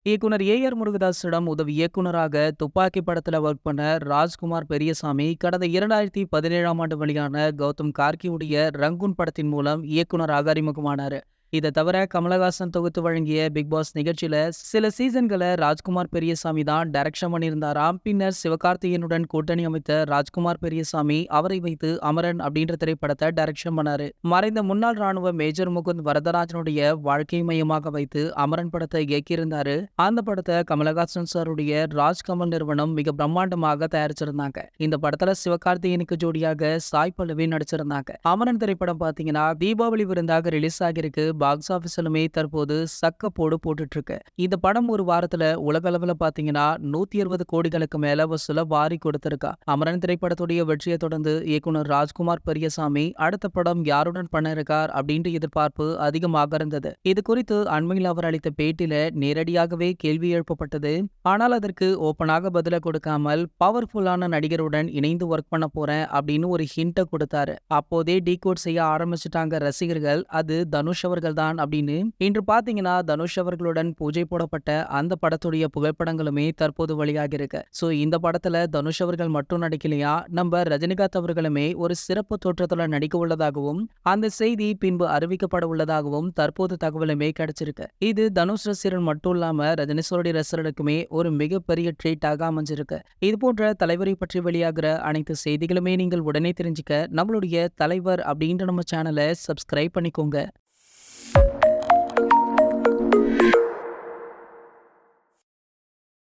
இயக்குனர் ஏ.ஆர். முருகதாஸிடம் உதவி இயக்குனராக துப்பாக்கி படத்துல ஒர்க் பண்ண ராஜ்குமார் பெரியசாமி கடந்த 2017ஆம் ஆண்டு வெளியான கௌதம் கார்கியுடைய ரங்கூன் படத்தின் மூலம் இயக்குனராக அறிமுகமானாரு. இதை தவிர கமலஹாசன் தொகுத்து வழங்கிய பிக் பாஸ் நிகழ்ச்சியில சில சீசன்களை ராஜ்குமார் பெரியசாமி தான் டைரக்ஷன் பண்ணியிருந்தாராம். பின்னர் சிவகார்த்திகேயனுடன் கூட்டணி அமைத்த ராஜ்குமார் பெரியசாமி அவரை வைத்து அமரன் அப்படின்ற திரைப்படத்தை டைரக்ஷன் பண்ணாரு. மறைந்த முன்னாள் ராணுவ மேஜர் முகுந்த் வரதராஜனுடைய வாழ்க்கை மையமாக வைத்து அமரன் படத்தை இயக்கியிருந்தாரு. அந்த படத்தை கமலஹாசன் சாருடைய ராஜ்கமல் நிறுவனம் மிக பிரம்மாண்டமாக தயாரிச்சிருந்தாங்க. இந்த படத்துல சிவகார்த்திகேயனுக்கு ஜோடியாக சாய் பல்லவி நடிச்சிருந்தாங்க. அமரன் திரைப்படம் பாத்தீங்கன்னா தீபாவளி விருந்தாக ரிலீஸ் ஆகிருக்கு. பாக்ஸ் ஆபீஸ்லுமே தற்போது சக்க போடு போட்டுட்டு இருக்கு. இந்த படம் ஒரு வாரத்துல உலக அளவுல பாத்தீங்கன்னா 160 கோடிகளுக்கு மேல வசூல வாரி கொடுத்திருக்கா. அமரன் திரைப்படத்துடைய வெற்றியை தொடர்ந்து இயக்குனர் ராஜ்குமார் பெரியசாமி அடுத்த படம் யாருடன் பண்ண இருக்கார் அப்படின்ற எதிர்பார்ப்பு அதிகமாக இருந்தது. இது குறித்து அண்மையில் அவர் அளித்த பேட்டியில நேரடியாகவே கேள்வி எழுப்பப்பட்டது. ஆனால் அதற்கு ஓப்பனாக பதில கொடுக்காமல் பவர்ஃபுல்லான நடிகருடன் இணைந்து ஒர்க் பண்ண போறேன் அப்படின்னு ஒரு ஹிண்ட கொடுத்தாரு. அப்போதே டீகோட் செய்ய ஆரம்பிச்சுட்டாங்க ரசிகர்கள். அது தனுஷ் அவர்கள் தான் அப்படின்னு. இன்று பாத்தீங்கன்னா தனுஷ் அவர்களுடன் பூஜை போடப்பட்ட அந்த படத்துடைய புகைப்படங்களுமே தற்போது வெளியாகி இருக்கு. சோ இந்த படத்துல தனுஷ் அவர்கள் மட்டும் நடிக்கலையா, நம்ம ரஜினிகாந்த் அவர்களுமே ஒரு சிறப்பு தோற்றத்துல நடிக்க உள்ளதாகவும் அந்த செய்தி பின்பு அறிவிக்கப்பட உள்ளதாகவும் தற்போது தகவலுமே கிடைச்சிருக்கு. இது தனுஷ் ரசிகர்கள் மட்டும் இல்லாம ரஜினி சாருடைய ரசிகர்களுக்குமே ஒரு மிகப்பெரிய ட்ரீட்டாக அமைஞ்சிருக்கு. இது போன்ற தலைவரை பற்றி வெளியாகிற அனைத்து செய்திகளுமே நீங்கள் உடனே தெரிஞ்சுக்க நம்மளுடைய தலைவர் அப்படின்ற நம்ம சேனலை சப்ஸ்கிரைப் பண்ணிக்கோங்க.